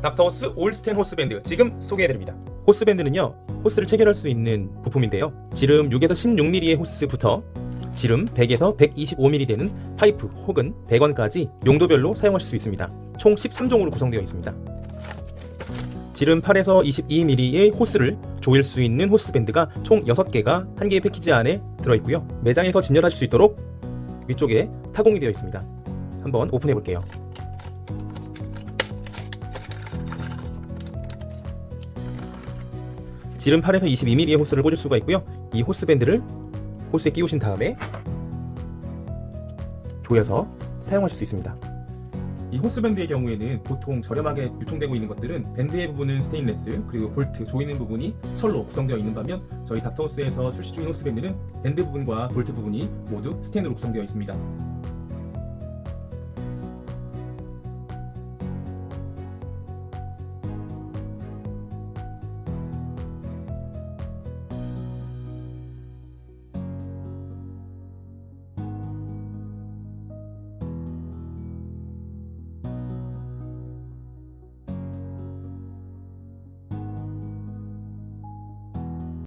닥터호스 올스텐 호스밴드 지금 소개해드립니다. 호스밴드는요, 호스를 체결할 수 있는 부품인데요, 지름 6에서 16mm의 호스부터 지름 100에서 125mm 되는 파이프 혹은 배관까지 용도별로 사용하실 수 있습니다. 총 13종으로 구성되어 있습니다. 지름 8에서 22mm의 호스를 조일 수 있는 호스밴드가 총 6개가 한 개의 패키지 안에 들어있고요, 매장에서 진열하실 수 있도록 위쪽에 타공이 되어 있습니다. 한번 오픈해 볼게요. 지름 8에서 22mm의 호스를 꽂을 수가 있고요, 이 호스밴드를 호스에 끼우신 다음에 조여서 사용하실 수 있습니다. 이 호스밴드의 경우에는 보통 저렴하게 유통되고 있는 것들은 밴드의 부분은 스테인리스, 그리고 볼트, 조이는 부분이 철로 구성되어 있는 반면 저희 닥터호스에서 출시 중인 호스밴드는 밴드 부분과 볼트 부분이 모두 스테인으로 구성되어 있습니다.